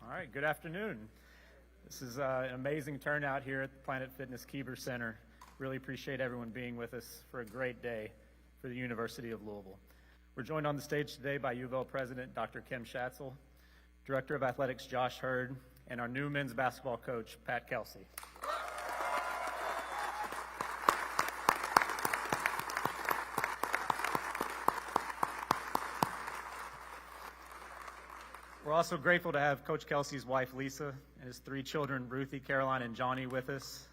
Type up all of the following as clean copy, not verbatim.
All right, good afternoon. This is an amazing turnout here at the Planet Fitness Kieber Center. Really appreciate everyone being with us for a great day for the University of Louisville. We're joined on the stage today by U of L President Dr. Kim Schatzel, Director of Athletics Josh Heird, and our new men's basketball coach, Pat Kelsey. We're also grateful to have Coach Kelsey's wife, Lisa, and his 3 children, Ruthie, Caroline, and Johnny, with us.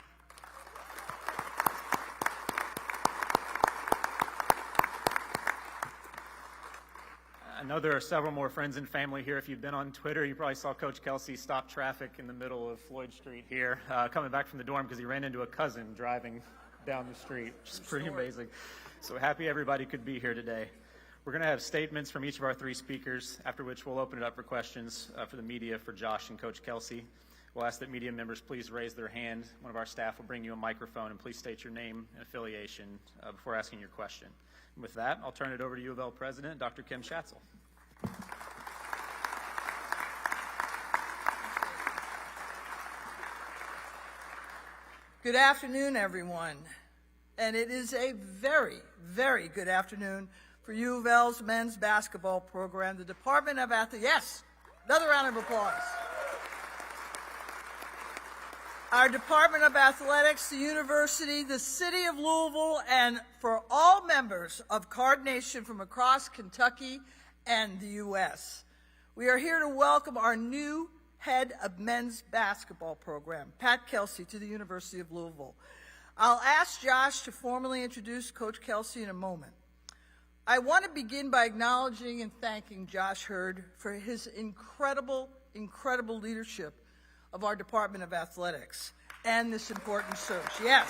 I know there are several more friends and family here. If you've been on Twitter, you probably saw Coach Kelsey stop traffic in the middle of Floyd Street here, coming back from the dorm because he ran into a cousin driving down the street, which is pretty amazing. So happy everybody could be here today. We're going to have statements from each of our 3 speakers, after which we'll open it up for questions for the media for Josh and Coach Kelsey. We'll ask that media members please raise their hand. One of our staff will bring you a microphone, and please state your name and affiliation before asking your question. And with that, I'll turn it over to U of L President Dr. Kim Schatzel. Good afternoon, everyone. And it is a very, very good afternoon for U of L's men's basketball program, the Department of Athletics. Yes, another round of applause. Our Department of Athletics, the university, the city of Louisville, and for all members of Card Nation from across Kentucky and the U.S. We are here to welcome our new head of men's basketball program, Pat Kelsey, to the University of Louisville. I'll ask Josh to formally introduce Coach Kelsey in a moment. I want to begin by acknowledging and thanking Josh Heird for his incredible leadership of our Department of Athletics and this important search. Yes.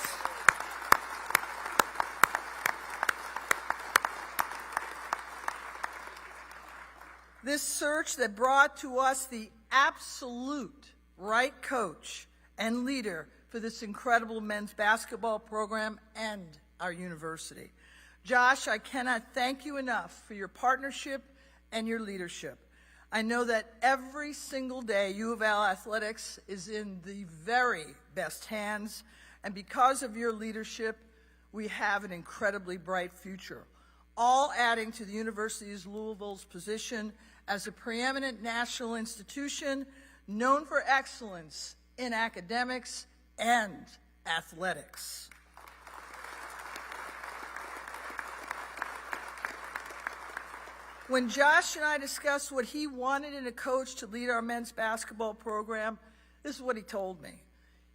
This search that brought to us the absolute right coach and leader for this incredible men's basketball program and our university. Josh, I cannot thank you enough for your partnership and your leadership. I know that every single day U of L Athletics is in the very best hands, and because of your leadership, we have an incredibly bright future, all adding to the University of Louisville's position as a preeminent national institution known for excellence in academics and athletics. When Josh and I discussed what he wanted in a coach to lead our men's basketball program, this is what he told me.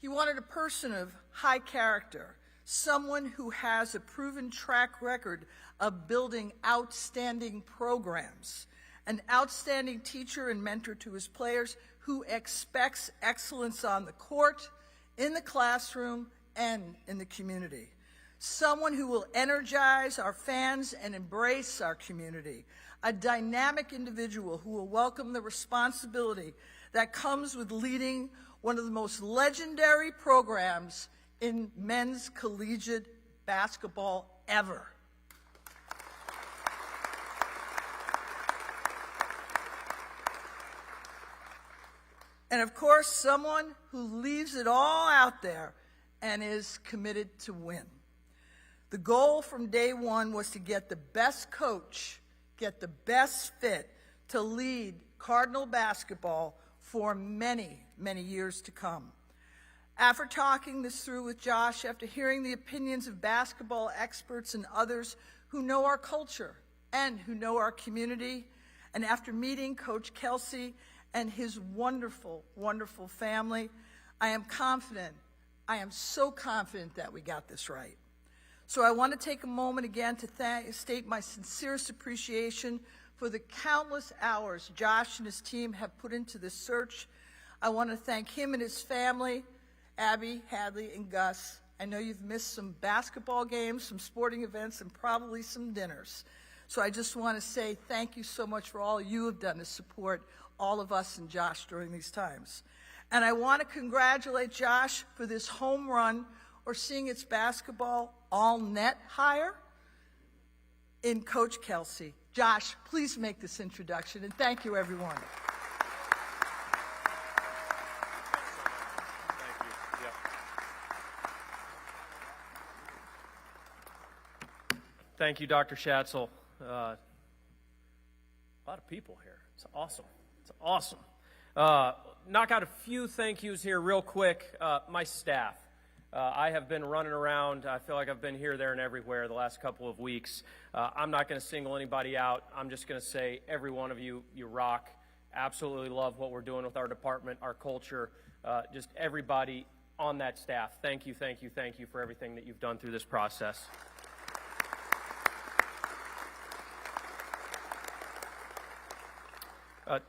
He wanted a person of high character, someone who has a proven track record of building outstanding programs, an outstanding teacher and mentor to his players who expects excellence on the court, in the classroom, and in the community. Someone who will energize our fans and embrace our community. A dynamic individual who will welcome the responsibility that comes with leading one of the most legendary programs in men's collegiate basketball ever. And of course, someone who leaves it all out there and is committed to win. The goal from day one was to get the best coach, get the best fit to lead Cardinal basketball for many, many years to come. After talking this through with Josh, after hearing the opinions of basketball experts and others who know our culture and who know our community, and after meeting Coach Kelsey and his wonderful, wonderful family, I am so confident that we got this right. So I want to take a moment again to state my sincerest appreciation for the countless hours Josh and his team have put into this search. I want to thank him and his family, Abby, Hadley, and Gus. I know you've missed some basketball games, some sporting events, and probably some dinners. So I just want to say thank you so much for all you have done to support all of us and Josh during these times. And I want to congratulate Josh for this home run, or seeing its basketball all-net hire, in Coach Kelsey. Josh, please make this introduction, and thank you, everyone. Thank you, Dr. Schatzel. A lot of people here. It's awesome. It's awesome. Knock out a few thank yous here real quick. My staff. I have been running around. I feel like I've been here, there, and everywhere the last couple of weeks. I'm not going to single anybody out. I'm just going to say every one of you, you rock. Absolutely love what we're doing with our department, our culture, just everybody on that staff. Thank you, thank you, thank you for everything that you've done through this process.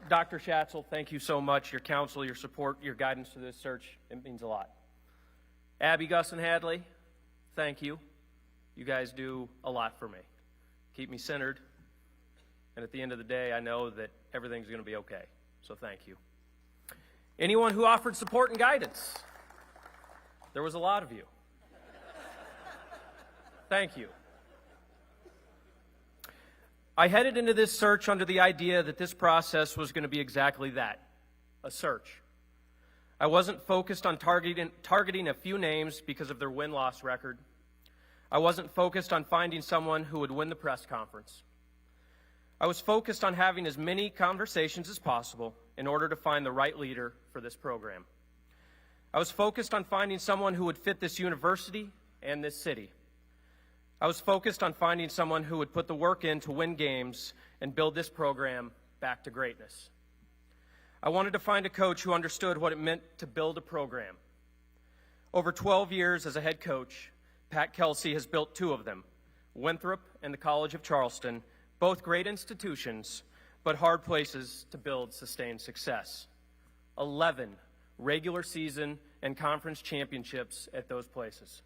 Dr. Schatzel, thank you so much. Your counsel, your support, your guidance to this search, it means a lot. Abby, Gus, and Hadley, thank you. You guys do a lot for me. Keep me centered. And at the end of the day, I know that everything's going to be okay. So thank you. Anyone who offered support and guidance, there was a lot of you. Thank you. I headed into this search under the idea that this process was going to be exactly that, a search. I wasn't focused on targeting a few names because of their win-loss record. I wasn't focused on finding someone who would win the press conference. I was focused on having as many conversations as possible in order to find the right leader for this program. I was focused on finding someone who would fit this university and this city. I was focused on finding someone who would put the work in to win games and build this program back to greatness. I wanted to find a coach who understood what it meant to build a program. Over 12 years as a head coach, Pat Kelsey has built two of them, Winthrop and the College of Charleston, both great institutions, but hard places to build sustained success. 11 regular season and conference championships at those places.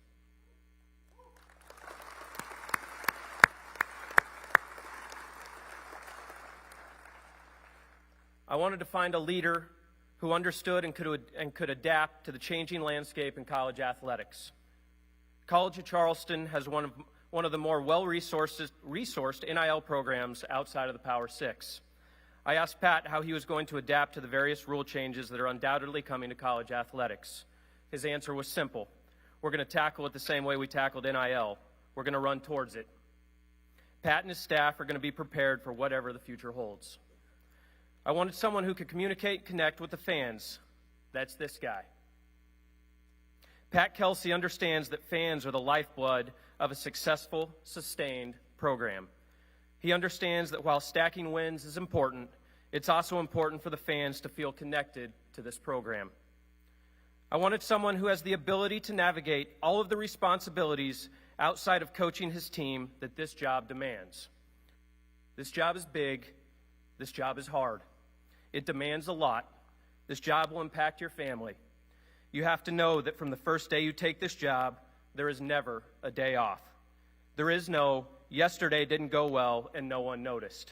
I wanted to find a leader who understood and could adapt to the changing landscape in college athletics. College of Charleston has one of the more well-resourced NIL programs outside of the Power Six. I asked Pat how he was going to adapt to the various rule changes that are undoubtedly coming to college athletics. His answer was simple. We're going to tackle it the same way we tackled NIL. We're going to run towards it. Pat and his staff are going to be prepared for whatever the future holds. I wanted someone who could communicate and connect with the fans. That's this guy. Pat Kelsey understands that fans are the lifeblood of a successful, sustained program. He understands that while stacking wins is important, it's also important for the fans to feel connected to this program. I wanted someone who has the ability to navigate all of the responsibilities outside of coaching his team that this job demands. This job is big. This job is hard. It demands a lot. This job will impact your family. You have to know that from the first day you take this job, there is never a day off. There is no, yesterday didn't go well and no one noticed.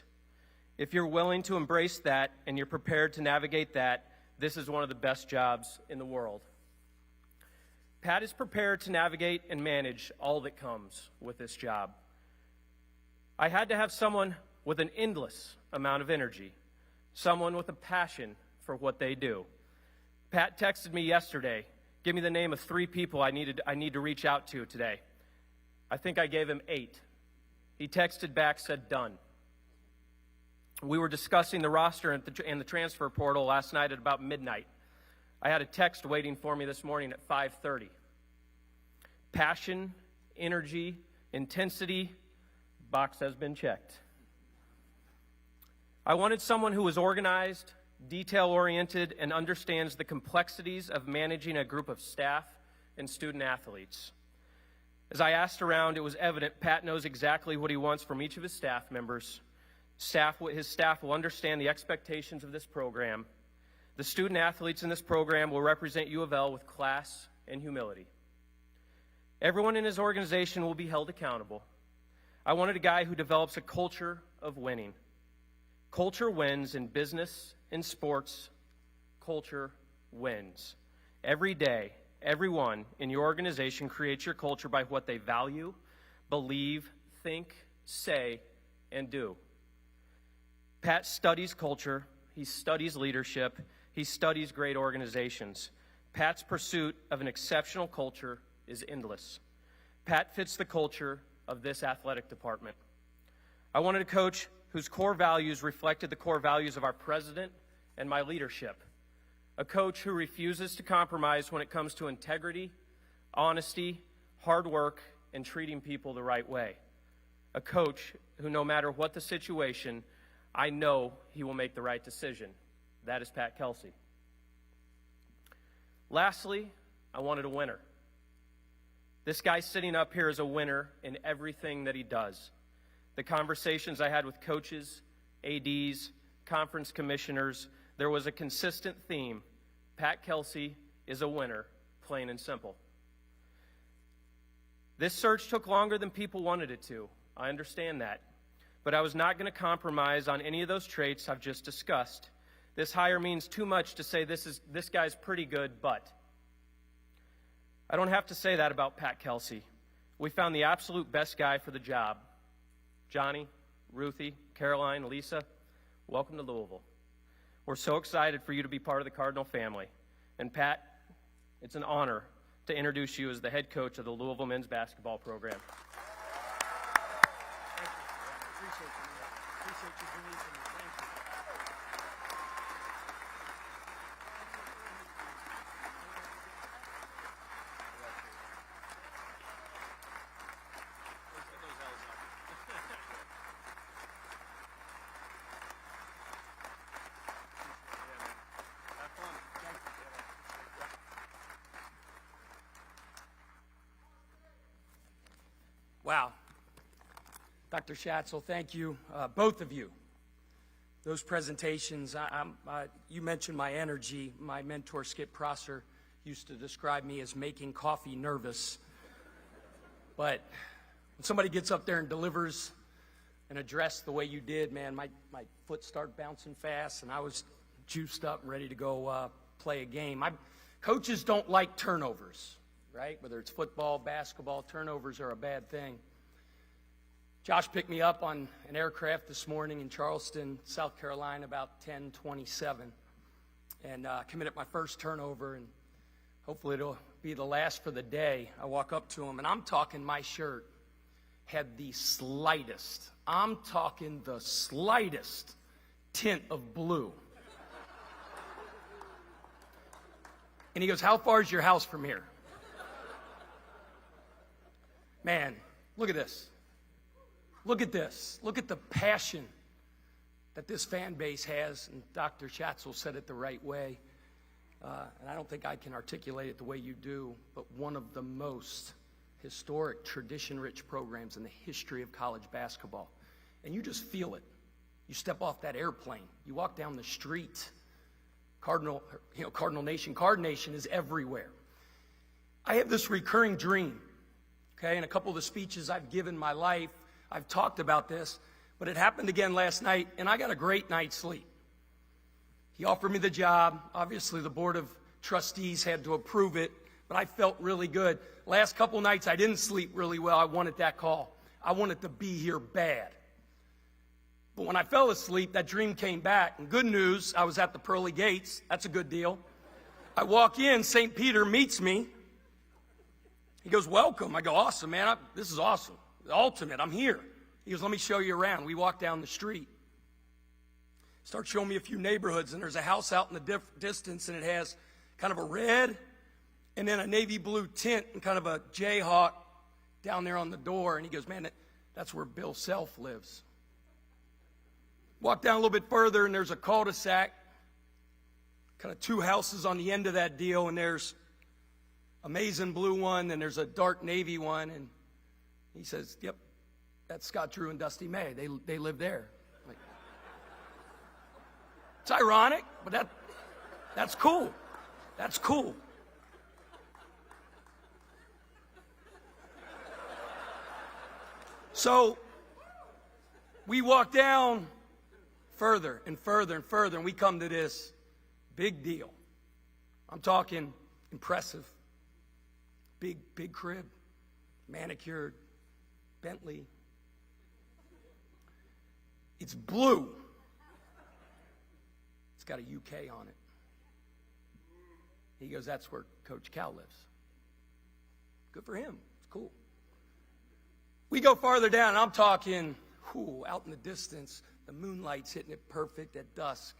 If you're willing to embrace that and you're prepared to navigate that, this is one of the best jobs in the world. Pat is prepared to navigate and manage all that comes with this job. I had to have someone with an endless amount of energy, someone with a passion for what they do. Pat texted me yesterday, give me the name of 3 people I need to reach out to today. I think I gave him 8. He texted back, said done. We were discussing the roster and the transfer portal last night at about midnight. I had a text waiting for me this morning at 5:30. Passion, energy, intensity, box has been checked. I wanted someone who was organized, detail-oriented, and understands the complexities of managing a group of staff and student athletes. As I asked around, it was evident Pat knows exactly what he wants from each of his staff members. His staff will understand the expectations of this program. The student athletes in this program will represent U of L with class and humility. Everyone in his organization will be held accountable. I wanted a guy who develops a culture of winning. Culture wins in business, in sports. Culture wins. Every day, everyone in your organization creates your culture by what they value, believe, think, say, and do. Pat studies culture. He studies leadership. He studies great organizations. Pat's pursuit of an exceptional culture is endless. Pat fits the culture of this athletic department. I wanted a coach whose core values reflected the core values of our president and my leadership. A coach who refuses to compromise when it comes to integrity, honesty, hard work, and treating people the right way. A coach who, no matter what the situation, I know he will make the right decision. That is Pat Kelsey. Lastly, I wanted a winner. This guy sitting up here is a winner in everything that he does. The conversations I had with coaches, ADs, conference commissioners, there was a consistent theme. Pat Kelsey is a winner, plain and simple. This search took longer than people wanted it to. I understand that. But I was not going to compromise on any of those traits I've just discussed. This hire means too much to say this guy's pretty good, but. I don't have to say that about Pat Kelsey. We found the absolute best guy for the job. Johnny, Ruthie, Caroline, Lisa, welcome to Louisville. We're so excited for you to be part of the Cardinal family. And Pat, it's an honor to introduce you as the head coach of the Louisville men's basketball program. Thank you. Appreciate you, man. Appreciate you believing in me. Thank you. Wow. Dr. Schatzel, thank you, both of you. Those presentations, you mentioned my energy. My mentor, Skip Prosser, used to describe me as making coffee nervous. But when somebody gets up there and delivers an address the way you did, man, my foot started bouncing fast, and I was juiced up and ready to go play a game. Coaches don't like turnovers, right? Whether it's football, basketball, turnovers are a bad thing. Josh picked me up on an aircraft this morning in Charleston, South Carolina, about 10:27, and committed my first turnover, and hopefully it'll be the last for the day. I walk up to him, and I'm talking my shirt had the slightest, I'm talking the slightest tint of blue. And he goes, "How far is your house from here?" Man, look at this. Look at this. Look at the passion that this fan base has. And Dr. Schatzel said it the right way. And I don't think I can articulate it the way you do, but one of the most historic, tradition-rich programs in the history of college basketball. And you just feel it. You step off that airplane. You walk down the street. Cardinal Nation. Card Nation is everywhere. I have this recurring dream. Okay, in a couple of the speeches I've given in my life, I've talked about this, but it happened again last night, and I got a great night's sleep. He offered me the job. Obviously, the Board of Trustees had to approve it, but I felt really good. Last couple nights, I didn't sleep really well. I wanted that call. I wanted to be here bad. But when I fell asleep, that dream came back. And good news, I was at the pearly gates. That's a good deal. I walk in, St. Peter meets me. He goes, "Welcome." I go, "Awesome, man. This is awesome. The ultimate. I'm here." He goes, "Let me show you around." We walk down the street. Start showing me a few neighborhoods, and there's a house out in the distance, and it has kind of a red and then a navy blue tint and kind of a Jayhawk down there on the door. And he goes, "Man, that's where Bill Self lives." Walk down a little bit further, and there's a cul-de-sac, kind of two houses on the end of that deal, and there's a maize and blue one, and there's a dark navy one. And he says, "Yep, that's Scott Drew and Dusty May. They live there." Like, it's ironic, but that's cool. That's cool. So we walk down further and further and further, and we come to this big deal. I'm talking impressive. Big crib, manicured, Bentley. It's blue. It's got a UK on it. He goes, "That's where Coach Cal lives." Good for him. It's cool. We go farther down, and I'm talking, out in the distance, the moonlight's hitting it perfect at dusk.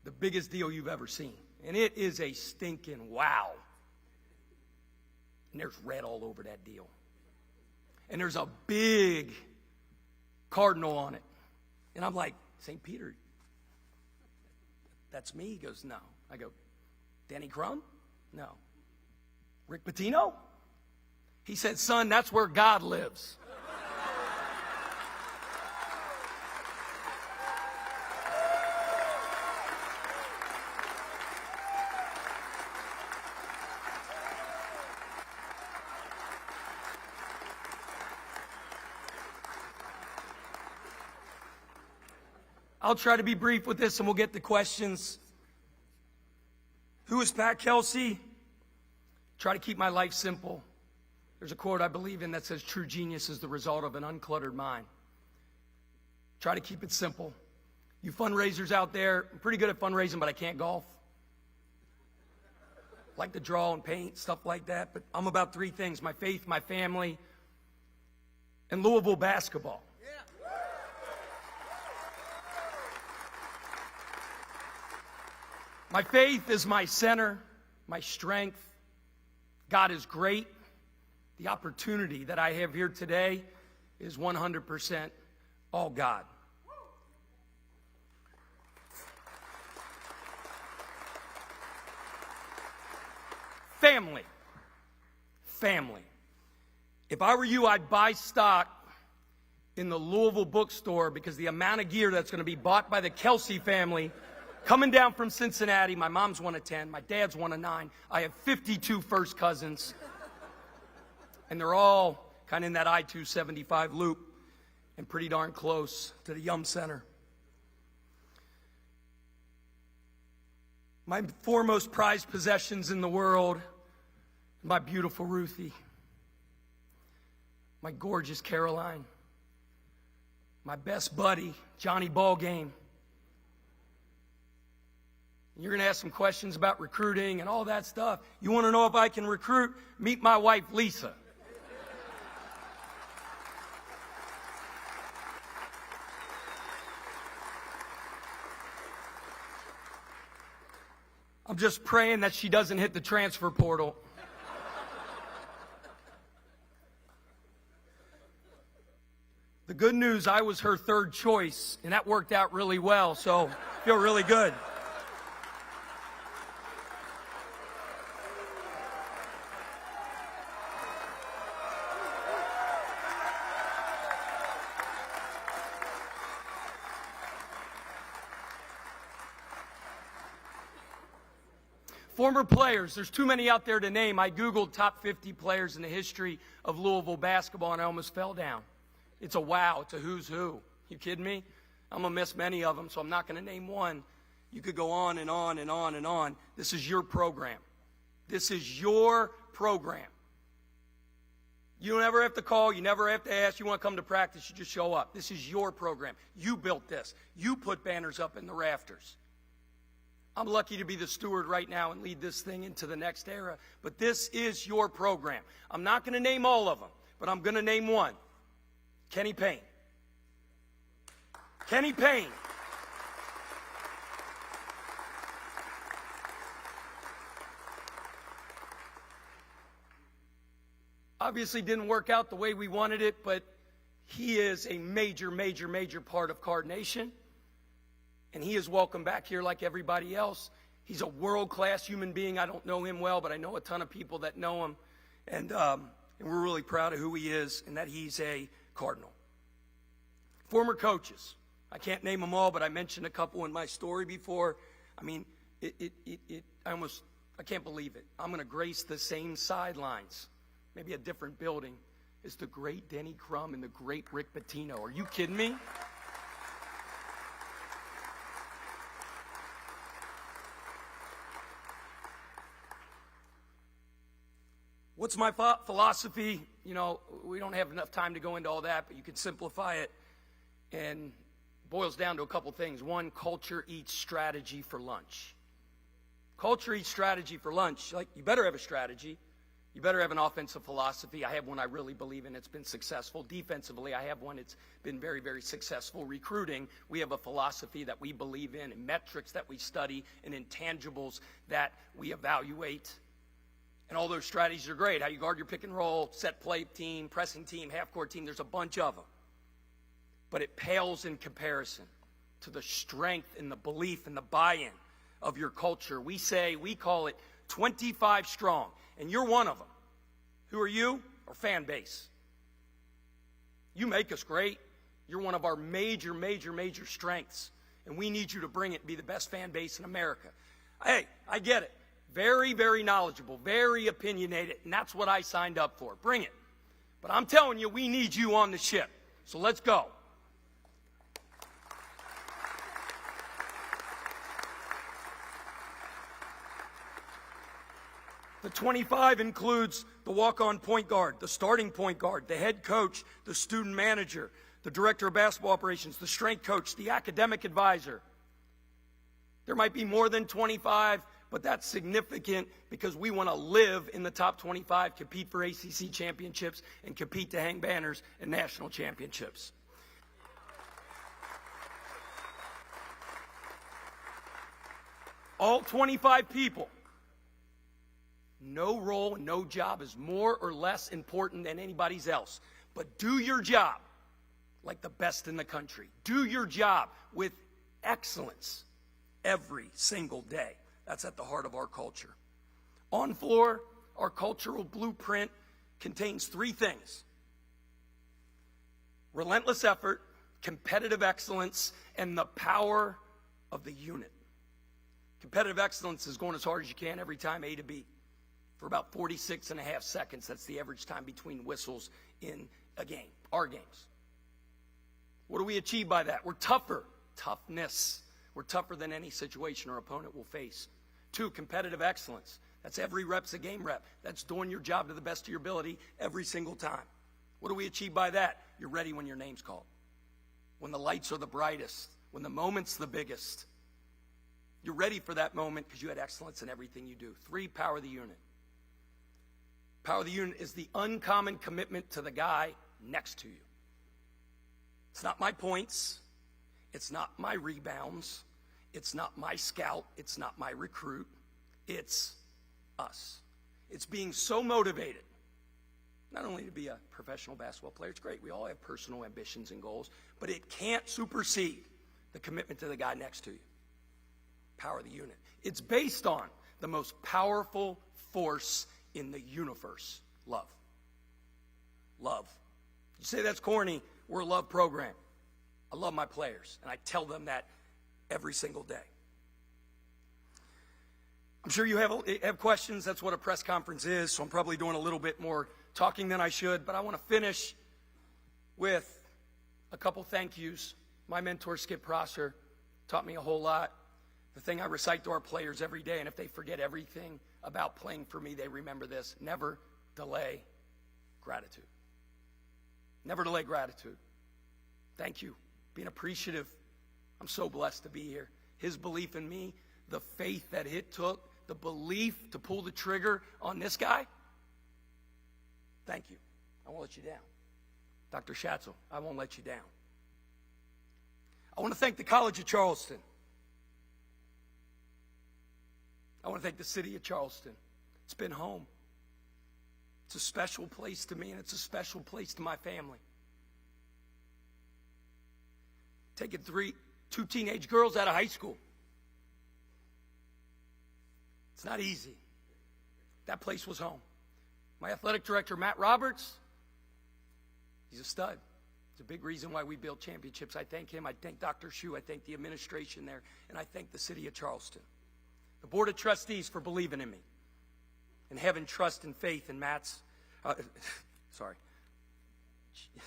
The biggest deal you've ever seen. And it is a stinking wow. And there's red all over that deal. And there's a big cardinal on it. And I'm like, St. Peter, that's me? He goes, no. I go, Danny Crum? No. Rick Pitino? He said, son, that's where God lives. I'll try to be brief with this and we'll get to questions. Who is Pat Kelsey? Try to keep my life simple. There's a quote I believe in that says, true genius is the result of an uncluttered mind. Try to keep it simple. You fundraisers out there, I'm pretty good at fundraising, but I can't golf. Like to draw and paint, stuff like that. But I'm about three things: my faith, my family, and Louisville basketball. My faith is my center, my strength. God is great. The opportunity that I have here today is 100% all God. Family. Family. If I were you, I'd buy stock in the Louisville bookstore, because the amount of gear that's going to be bought by the Kelsey family coming down from Cincinnati. My mom's one of 10. My dad's one of 9. I have 52 first cousins. And they're all kind of in that I-275 loop and pretty darn close to the Yum Center. My foremost prized possessions in the world, my beautiful Ruthie, my gorgeous Caroline, my best buddy, Johnny Ballgame. You're going to ask some questions about recruiting and all that stuff. You want to know if I can recruit? Meet my wife, Lisa. I'm just praying that she doesn't hit the transfer portal. The good news, I was her third choice, and that worked out really well, so I feel really good. Former players, there's too many out there to name. I Googled top 50 players in the history of Louisville basketball, and I almost fell down. It's a wow. It's a who's who. You kidding me? I'm going to miss many of them, so I'm not going to name one. You could go on and on and on and on. This is your program. This is your program. You don't ever have to call. You never have to ask. You want to come to practice, you just show up. This is your program. You built this. You put banners up in the rafters. I'm lucky to be the steward right now and lead this thing into the next era. But this is your program. I'm not going to name all of them, but I'm going to name one. Kenny Payne. Kenny Payne. Obviously didn't work out the way we wanted it, but he is a major, major, major part of Card Nation. And he is welcome back here like everybody else. He's a world-class human being. I don't know him well, but I know a ton of people that know him. And we're really proud of who he is and that he's a Cardinal. Former coaches. I can't name them all, but I mentioned a couple in my story before. I mean, I can't believe it. I'm going to grace the same sidelines, maybe a different building, as the great Denny Crum and the great Rick Pitino. Are you kidding me? What's my philosophy? You know, we don't have enough time to go into all that, but you can simplify it, and it boils down to a couple things. One, culture eats strategy for lunch. Culture eats strategy for lunch. Like, you better have a strategy. You better have an offensive philosophy. I have one I really believe in. It's been successful. Defensively, I have one. It's been very, very successful. Recruiting, we have a philosophy that we believe in, and metrics that we study, and intangibles that we evaluate. And all those strategies are great. How you guard your pick and roll, set play team, pressing team, half-court team. There's a bunch of them. But it pales in comparison to the strength and the belief and the buy-in of your culture. We call it 25 strong. And you're one of them. Who are you? Our fan base. You make us great. You're one of our major, major, major strengths. And we need you to bring it and be the best fan base in America. Hey, I get it. Very, very knowledgeable, very opinionated, and that's what I signed up for. Bring it. But I'm telling you, we need you on the ship. So let's go. The 25 includes the walk-on point guard, the starting point guard, the head coach, the student manager, the director of basketball operations, the strength coach, the academic advisor. There might be more than 25, but that's significant because we want to live in the top 25, compete for ACC championships, and compete to hang banners and national championships. All 25 people. No role and no job is more or less important than anybody's else. But do your job like the best in the country. Do your job with excellence every single day. That's at the heart of our culture. On floor, our cultural blueprint contains three things: relentless effort, competitive excellence, and the power of the unit. Competitive excellence is going as hard as you can every time A to B. For about 46 and a half seconds. That's the average time between whistles in a game, our games. What do we achieve by that? We're tougher. Toughness. We're tougher than any situation or opponent will face. 2, competitive excellence. That's every rep's a game rep. That's doing your job to the best of your ability every single time. What do we achieve by that? You're ready when your name's called. When the lights are the brightest. When the moment's the biggest. You're ready for that moment because you had excellence in everything you do. 3, power of the unit. Power of the unit is the uncommon commitment to the guy next to you. It's not my points. It's not my rebounds. It's not my scout. It's not my recruit. It's us. It's being so motivated, not only to be a professional basketball player. It's great. We all have personal ambitions and goals, but it can't supersede the commitment to the guy next to you. Power of the unit. It's based on the most powerful force in the universe: love. Love. You say that's corny. We're a love program. I love my players, and I tell them that every single day. I'm sure you have questions. That's what a press conference is, so I'm probably doing a little bit more talking than I should, but I want to finish with a couple thank yous. My mentor, Skip Prosser, taught me a whole lot. The thing I recite to our players every day, and if they forget everything about playing for me, they remember this: never delay gratitude. Never delay gratitude. Thank you. Being appreciative. I'm so blessed to be here. His belief in me, the faith that it took, the belief to pull the trigger on this guy. Thank you. I won't let you down. Dr. Schatzel, I won't let you down. I want to thank the College of Charleston. I want to thank the city of Charleston. It's been home. It's a special place to me, and it's a special place to my family. Taking 2 teenage girls out of high school. It's not easy. That place was home. My athletic director, Matt Roberts, he's a stud. It's a big reason why we build championships. I thank him. I thank Dr. Shue. I thank the administration there. And I thank the city of Charleston. The Board of Trustees for believing in me and having trust and faith in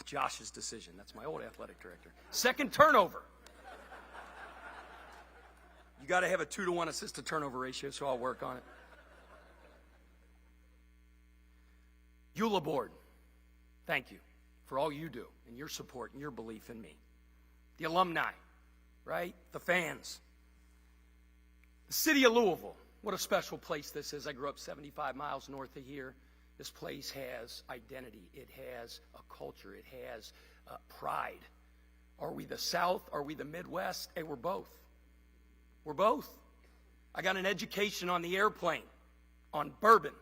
Josh's decision. That's my old athletic director. Second turnover. You got to have a 2-to-1 assist-to-turnover ratio, so I'll work on it. EULA Board, thank you for all you do and your support and your belief in me. The alumni, right? The fans. The city of Louisville. What a special place this is. I grew up 75 miles north of here. This place has identity. It has a culture. It has pride. Are we the South? Are we the Midwest? Hey, we're both. We're both. I got an education on the airplane, on bourbon.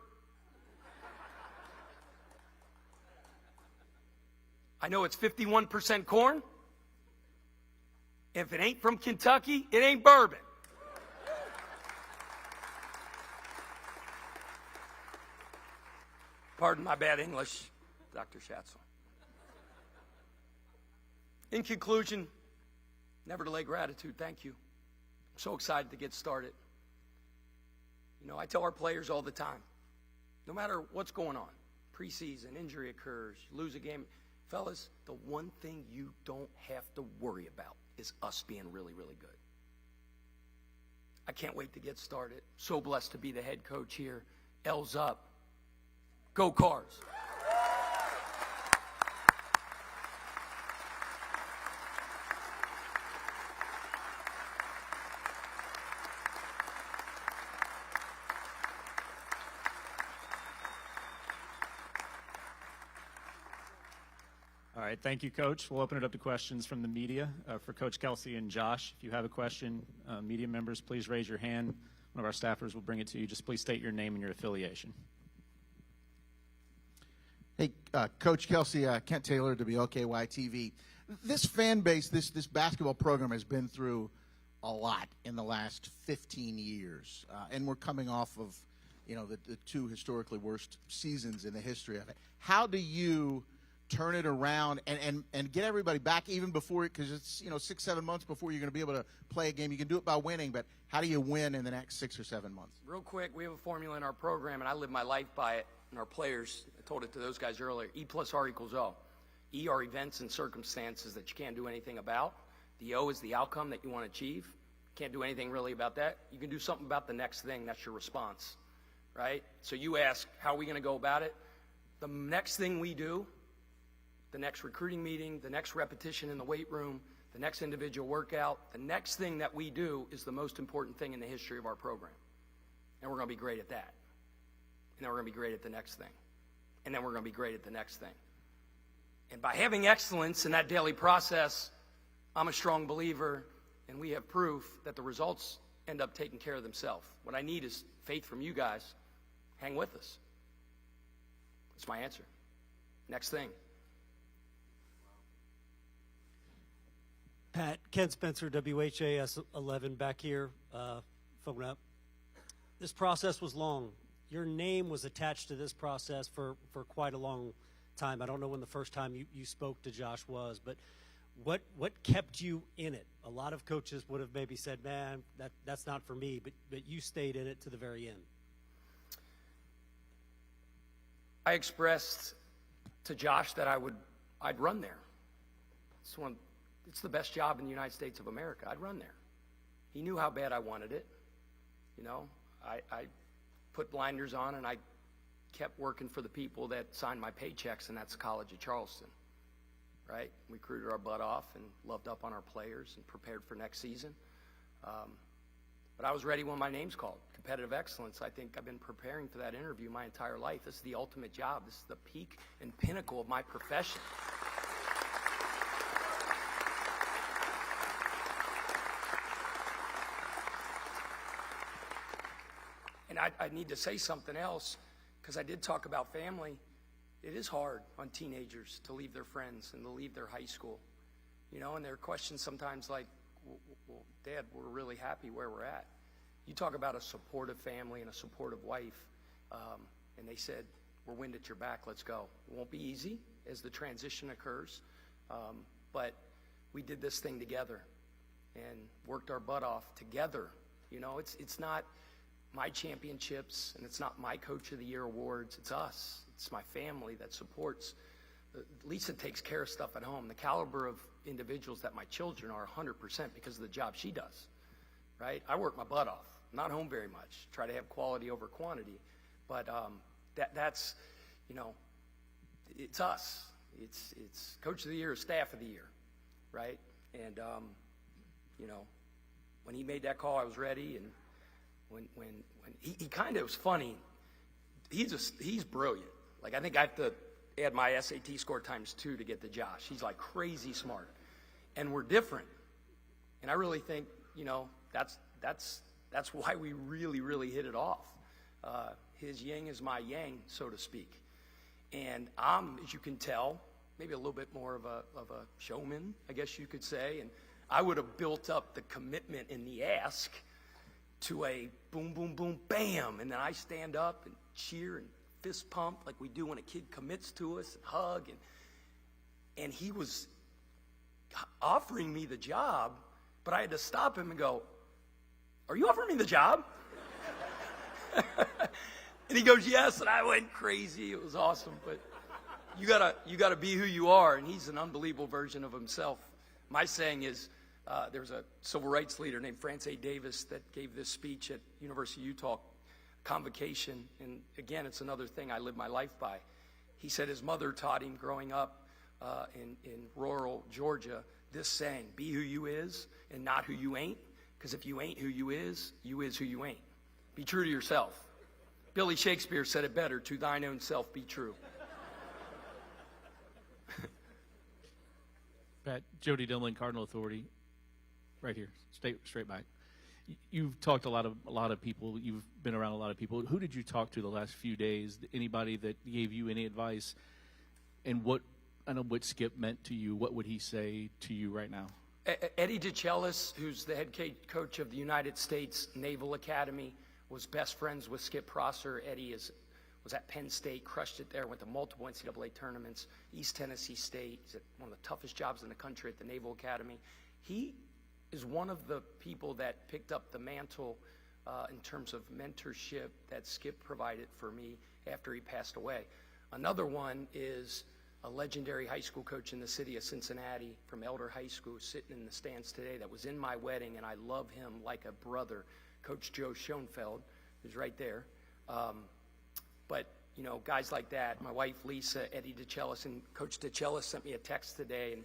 I know it's 51% corn. If it ain't from Kentucky, it ain't bourbon. Pardon my bad English, Dr. Schatzel. In conclusion, never delay gratitude. Thank you. I'm so excited to get started. You know, I tell our players all the time, no matter what's going on, preseason, injury occurs, you lose a game, fellas, the one thing you don't have to worry about is us being really, really good. I can't wait to get started. So blessed to be the head coach here. L's up. Go Cards. All right, thank you, Coach. We'll open it up to questions from the media for Coach Kelsey and Josh. If you have a question, media members, please raise your hand. One of our staffers will bring it to you. Just please state your name and your affiliation. Hey, Coach Kelsey, Kent Taylor, WLKY TV. This fan base, this basketball program has been through a lot in the last 15 years. And we're coming off of, the two historically worst seasons in the history of it. How do you turn it around and get everybody back even before, because it's 6-7 months before you're going to be able to play a game? You can do it by winning, but how do you win in the next 6 or 7 months? Real quick, we have a formula in our program, and I live my life by it. And our players, I told it to those guys earlier, E plus R equals O. E are events and circumstances that you can't do anything about. The O is the outcome that you want to achieve. Can't do anything really about that. You can do something about the next thing. That's your response, right? So you ask, how are we going to go about it? The next thing we do, the next recruiting meeting, the next repetition in the weight room, the next individual workout, the next thing that we do is the most important thing in the history of our program. And we're going to be great at that. And then we're going to be great at the next thing. And then we're going to be great at the next thing. And by having excellence in that daily process, I'm a strong believer, and we have proof that the results end up taking care of themselves. What I need is faith from you guys. Hang with us. That's my answer. Next thing. Pat, Ken Spencer, WHAS 11, back here, phone up. This process was long. Your name was attached to this process for quite a long time. I don't know when the first time you spoke to Josh was, but what kept you in it? A lot of coaches would have maybe said, man, that's not for me, but you stayed in it to the very end. I expressed to Josh that I'd run there. It's the best job in the United States of America. I'd run there. He knew how bad I wanted it. I put blinders on, and I kept working for the people that signed my paychecks, and that's the College of Charleston, right? We recruited our butt off and loved up on our players and prepared for next season. But I was ready when my name's called. Competitive excellence. I think I've been preparing for that interview my entire life. This is the ultimate job. This is the peak and pinnacle of my profession. And I need to say something else, because I did talk about family. It is hard on teenagers to leave their friends and to leave their high school. And there are questions sometimes like, well, Dad, we're really happy where we're at. You talk about a supportive family and a supportive wife, and they said, we're wind at your back, let's go. It won't be easy as the transition occurs, but we did this thing together and worked our butt off together. It's not my championships, and it's not my Coach of the Year awards. It's us. It's my family that supports. Lisa takes care of stuff at home. The caliber of individuals that my children are 100% because of the job she does, right? I work my butt off. I'm not home very much. Try to have quality over quantity. But that's, it's us. It's Coach of the Year, Staff of the Year, right? And, when he made that call, I was ready, and when he kind of was funny. He's brilliant. Like, I think I have to add my SAT score ×2 to get to Josh. He's like crazy smart. And we're different. And I really think, that's why we really, really hit it off. His yin is my yang, so to speak. And I'm, as you can tell, maybe a little bit more of a showman, I guess you could say. And I would have built up the commitment in the ask to a boom, boom, boom, bam. And then I stand up and cheer and fist pump like we do when a kid commits to us and hug. And he was offering me the job, but I had to stop him and go, "Are you offering me the job?" And he goes, "Yes," and I went crazy. It was awesome, but you gotta be who you are, and he's an unbelievable version of himself. My saying is, there's a civil rights leader named France A. Davis that gave this speech at University of Utah convocation, and again, it's another thing I live my life by. He said his mother taught him growing up in rural Georgia this saying: "Be who you is and not who you ain't, because if you ain't who you is who you ain't." Be true to yourself. Billy Shakespeare said it better: "To thine own self be true." Pat, Jody Dillon, Cardinal Authority, right here, straight back. You've talked to a lot of people. You've been around a lot of people. Who did you talk to the last few days? Anybody that gave you any advice? And what Skip meant to you? What would he say to you right now? Eddie DeChellis, who's the head coach of the United States Naval Academy, was best friends with Skip Prosser. Eddie was at Penn State, crushed it there, went to multiple NCAA tournaments, East Tennessee State. He's at one of the toughest jobs in the country at the Naval Academy. He is one of the people that picked up the mantle in terms of mentorship that Skip provided for me after he passed away. Another one is a legendary high school coach in the city of Cincinnati from Elder High School, sitting in the stands today, that was in my wedding, and I love him like a brother, Coach Joe Schoenfeld, who's right there. But, guys like that, my wife Lisa, Eddie DeChellis, and Coach DeChellis sent me a text today, and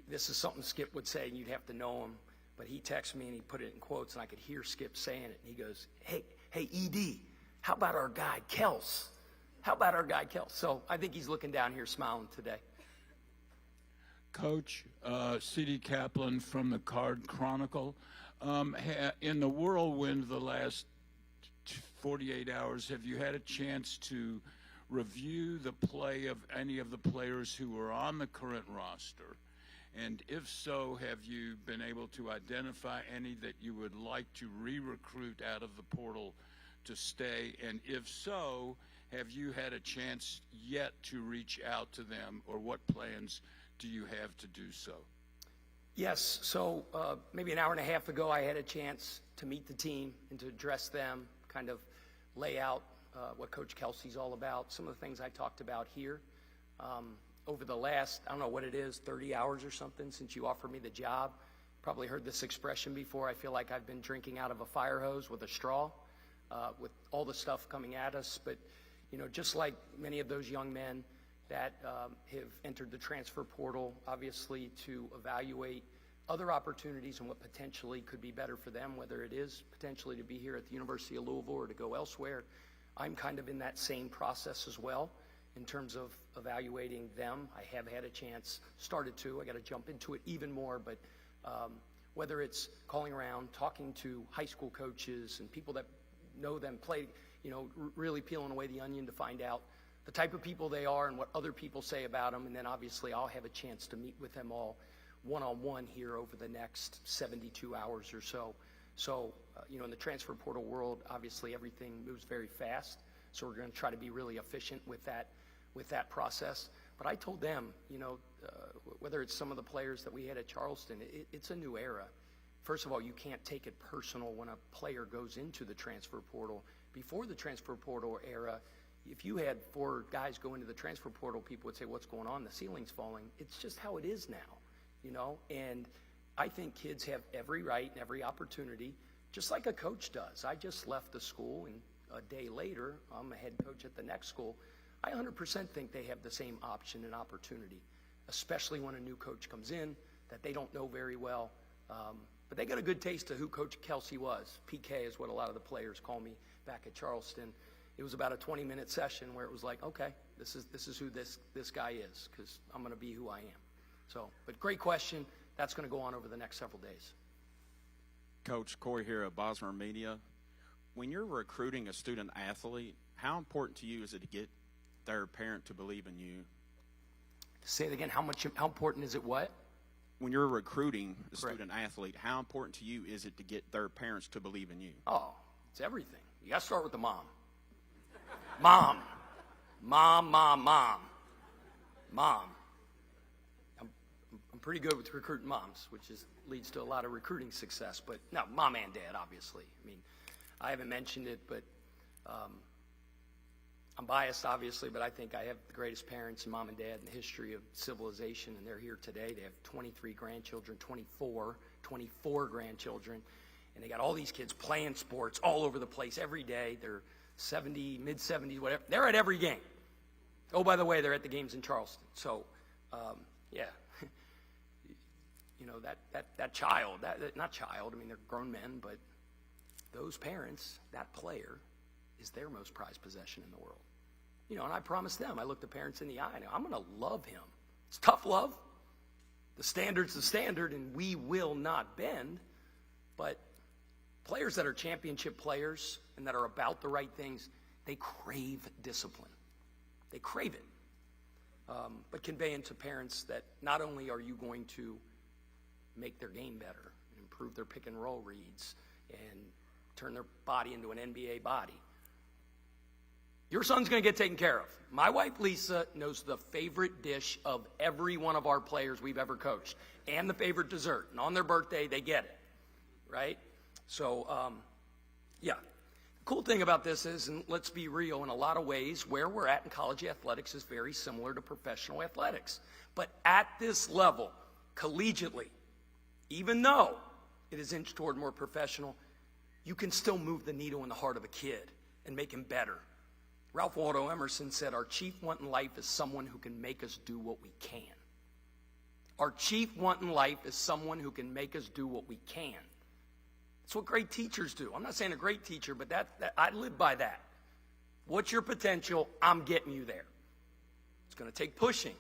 this is something Skip would say, and you'd have to know him, but he texted me and he put it in quotes, and I could hear Skip saying it, and he goes, hey, ED, how about our guy Kels? How about our guy Kels? So I think he's looking down here smiling today. Coach, C.D. Kaplan from the Card Chronicle. In the whirlwind of the last 48 hours, have you had a chance to review the play of any of the players who are on the current roster? And if so, have you been able to identify any that you would like to re-recruit out of the portal to stay? And if so, have you had a chance yet to reach out to them, or what plans do you have to do so? Yes, so maybe an hour and a half ago, I had a chance to meet the team and to address them, kind of lay out what Coach Kelsey's all about, some of the things I talked about here. Over the last, I don't know what it is, 30 hours or something since you offered me the job. Probably heard this expression before. I feel like I've been drinking out of a fire hose with a straw, with all the stuff coming at us. But, just like many of those young men that have entered the transfer portal, obviously to evaluate other opportunities and what potentially could be better for them, whether it is potentially to be here at the University of Louisville or to go elsewhere. I'm kind of in that same process as well in terms of evaluating them. I have had a chance, started to, I got to jump into it even more, but whether it's calling around, talking to high school coaches and people that know them, play, really peeling away the onion to find out the type of people they are and what other people say about them, and then obviously I'll have a chance to meet with them all one-on-one here over the next 72 hours or so. So, in the transfer portal world, obviously everything moves very fast, so we're going to try to be really efficient with that process. But I told them, whether it's some of the players that we had at Charleston, it's a new era. First of all, you can't take it personal when a player goes into the transfer portal. Before the transfer portal era, if you had 4 guys go into the transfer portal, people would say, what's going on? The ceiling's falling. It's just how it is now, and I think kids have every right and every opportunity, just like a coach does. I just left the school, and a day later, I'm a head coach at the next school. I 100% think they have the same option and opportunity, especially when a new coach comes in that they don't know very well. But they got a good taste of who Coach Kelsey was. PK is what a lot of the players call me back at Charleston. it was about a 20-minute session where it was like, okay, this is who this guy is, because I'm going to be who I am. So, but great question. That's going to go on over the next several days. Coach, Corey here at Bosmer Media. When you're recruiting a student athlete, how important to you is it to get their parent to believe in you? Say it again. How important is it what? When you're recruiting a student athlete, how important to you is it to get their parents to believe in you? Oh, it's everything. You got to start with the mom. Mom. I'm pretty good with recruiting moms, which leads to a lot of recruiting success. But no, mom and dad, obviously. I mean, I haven't mentioned it, but I'm biased, obviously, but I think I have the greatest parents, mom and dad, in the history of civilization, and they're here today. They have 23 grandchildren, 24 grandchildren, and they got all these kids playing sports all over the place every day. They're 70, mid-70s, whatever. They're at every game. Oh, by the way, they're at the games in Charleston. So, yeah. You know, that child, not child, I mean, they're grown men, but those parents, that player, is their most prized possession in the world. You know, and I promised them, I looked the parents in the eye, and I'm going to love him. It's tough love. The standard's the standard, and we will not bend. But players that are championship players and that are about the right things, they crave discipline. They crave it. But conveying to parents that not only are you going to make their game better, improve their pick and roll reads, and turn their body into an NBA body, your son's going to get taken care of. My wife, Lisa, knows the favorite dish of every one of our players we've ever coached and the favorite dessert. And on their birthday, they get it, right? So, yeah. The cool thing about this is, and let's be real, in a lot of ways, where we're at in college athletics is very similar to professional athletics. But at this level, collegiately, even though it is inched toward more professional, you can still move the needle in the heart of a kid and make him better. Ralph Waldo Emerson said, our chief want in life is someone who can make us do what we can. Our chief want in life is someone who can make us do what we can. That's what great teachers do. I'm not saying a great teacher, but that I live by that. What's your potential? I'm getting you there. It's going to take pushing.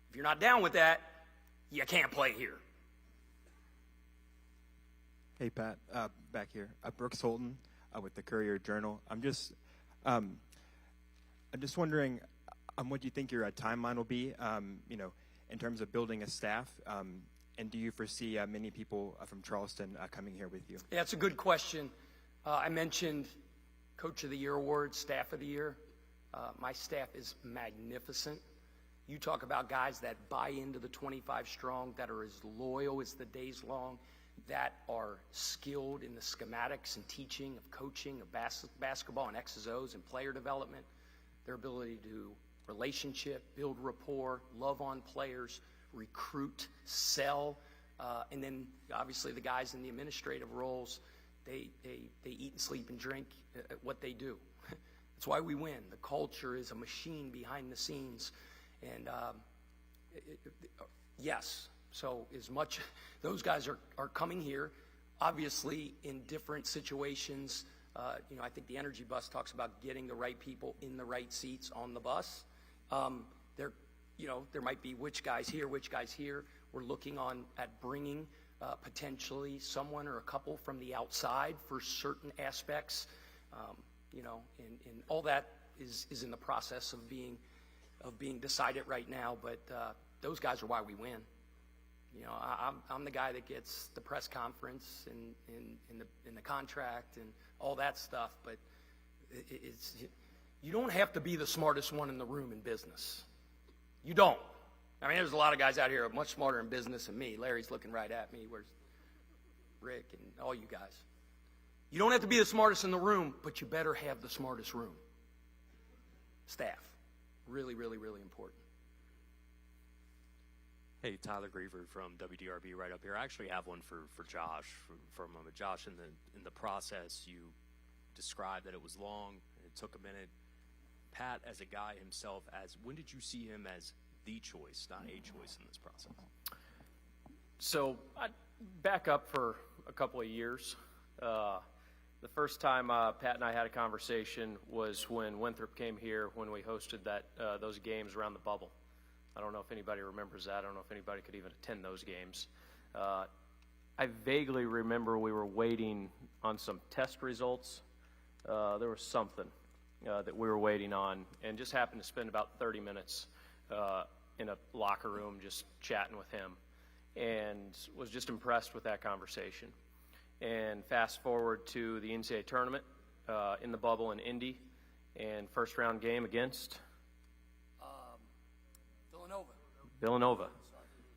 If you're not down with that, you can't play here. Hey, Pat, back here. Brooks Holton with the Courier-Journal. I'm just wondering what you think your timeline will be, in terms of building a staff, and do you foresee many people from Charleston coming here with you? Yeah, it's a good question. I mentioned Coach of the Year Award, Staff of the Year. My staff is magnificent. You talk about guys that buy into the 25 strong, that are as loyal as the day's long, that are skilled in the schematics and teaching of coaching of basketball and X's O's and player development, their ability to do relationship, build rapport, love on players, recruit, sell, and then obviously the guys in the administrative roles, they eat and sleep and drink what they do. That's why we win. The culture is a machine behind the scenes. And yes, so as much, those guys are coming here, obviously in different situations. I think the Energy Bus talks about getting the right people in the right seats on the bus. There might be which guys here. We're looking at bringing potentially someone or a couple from the outside for certain aspects. And all that is in the process of being decided right now. But those guys are why we win. I'm the guy that gets the press conference and in the contract and all that stuff. But you don't have to be the smartest one in the room in business. You don't. I mean, there's a lot of guys out here who are much smarter in business than me. Larry's looking right at me. Where's Rick and all you guys? You don't have to be the smartest in the room, but you better have the smartest room. Staff. Really, really, really important. Hey, Tyler Griever from WDRB right up here. I actually have one for Josh for a moment. Josh, in the process, you described that it was long and it took a minute. Pat, as a guy himself, when did you see him as the choice, not a choice in this process? So I back up for a couple of years. The first time Pat and I had a conversation was when Winthrop came here when we hosted those games around the bubble. I don't know if anybody remembers that. I don't know if anybody could even attend those games. I vaguely remember we were waiting on some test results. There was something that we were waiting on, and just happened to spend about 30 minutes in a locker room just chatting with him, and was just impressed with that conversation. And fast forward to the NCAA tournament in the bubble in Indy, and first round game against Villanova.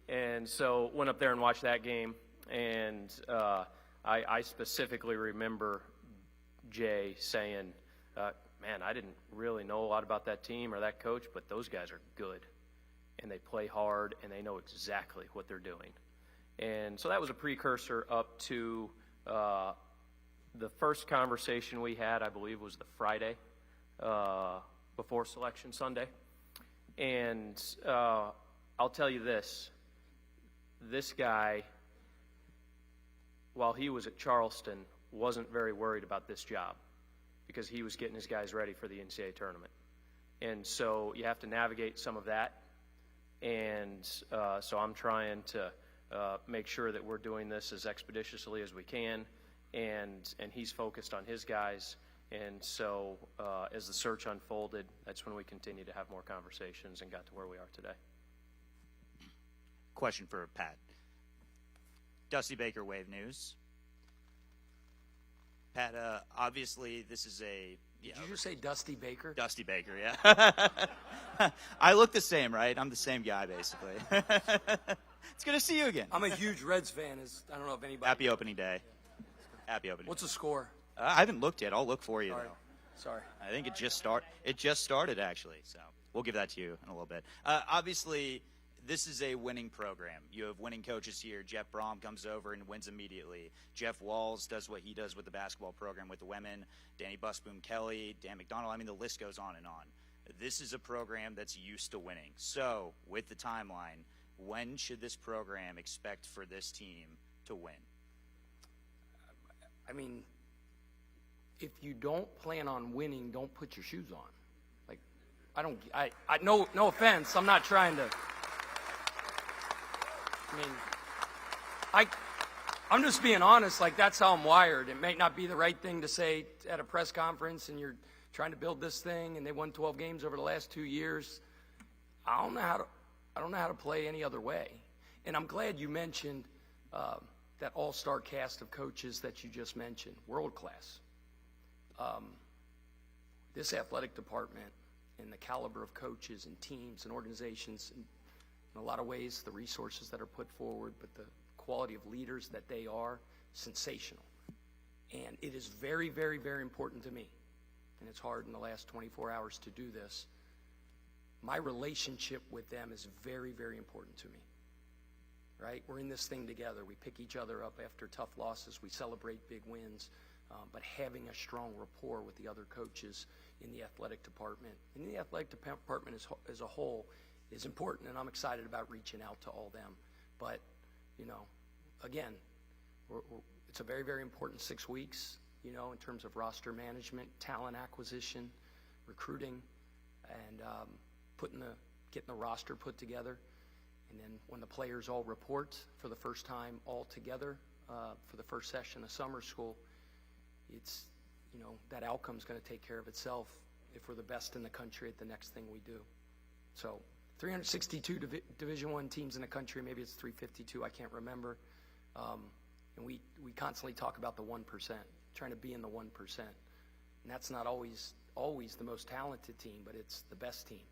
And so went up there and watched that game, and I specifically remember Jay saying, man, I didn't really know a lot about that team or that coach, but those guys are good, and they play hard, and they know exactly what they're doing. And so that was a precursor up to the first conversation we had, I believe, was the Friday before Selection Sunday. And I'll tell you this guy, while he was at Charleston, wasn't very worried about this job because he was getting his guys ready for the NCAA tournament. And so you have to navigate some of that. And so I'm trying to make sure that we're doing this as expeditiously as we can, and he's focused on his guys. And so as the search unfolded, that's when we continued to have more conversations and got to where we are today. Question for Pat. Dusty Baker Wave News. Pat, obviously this is a... Did you just say Dusty Baker? Dusty Baker, yeah. I look the same, right? I'm the same guy, basically. It's good to see you again. I'm a huge Reds fan. I don't know if anybody... Happy opening day. Happy opening What's day. the score? I haven't looked yet. I'll look for you, though. Sorry. I think it just started, actually, so we'll give that to you in a little bit. Obviously, this is a winning program. You have winning coaches here. Jeff Brom comes over and wins immediately. Jeff Walls does what he does with the basketball program with the women. Danny Busboom Kelly, Dan McDonald. I mean, the list goes on and on. This is a program that's used to winning. So, with the timeline, when should this program expect for this team to win? I mean, if you don't plan on winning, don't put your shoes on. Like, no offense. I'm not trying to. I mean, I'm just being honest. Like, that's how I'm wired. It may not be the right thing to say at a press conference, and you're trying to build this thing, and they won 12 games over the last 2 years. I don't know how to play any other way. And I'm glad you mentioned that all-star cast of coaches that you just mentioned, world class. This athletic department and the caliber of coaches and teams and organizations, and in a lot of ways, the resources that are put forward, but the quality of leaders that they are, sensational. And it is very, very, very important to me, and it's hard in the last 24 hours to do this. My relationship with them is very, very important to me, right? We're in this thing together. We pick each other up after tough losses. We celebrate big wins, but having a strong rapport with the other coaches in the athletic department, and the athletic department as a whole, is important, and I'm excited about reaching out to all them. But, you know, again, it's a very, very important 6 weeks, you know, in terms of roster management, talent acquisition, recruiting, and getting the roster put together. And then when the players all report for the first time all together for the first session of summer school, it's, you know, that outcome's going to take care of itself if we're the best in the country at the next thing we do. So 362 Division I teams in the country, maybe it's 352, I can't remember. And we constantly talk about the 1%, trying to be in the 1%. And that's not always the most talented team, but it's the best team.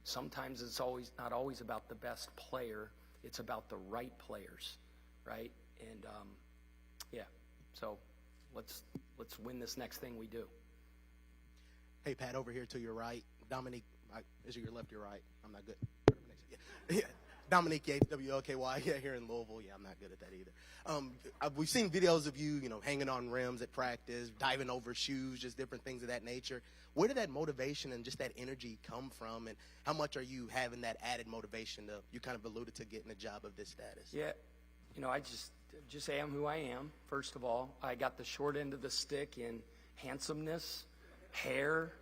Sometimes it's not always about the best player, it's about the right players, right? And yeah, so let's win this next thing we do. Hey, Pat, over here to your right. Dominique, is it your left or your right? I'm not good. Yeah. Dominique Yates, WLKY, here in Louisville. Yeah, I'm not good at that either. We've seen videos of you, hanging on rims at practice, diving over shoes, just different things of that nature. Where did that motivation and just that energy come from, and how much are you having that added motivation you kind of alluded to getting a job of this status? Yeah, just am who I am, first of all. I got the short end of the stick in handsomeness, hair,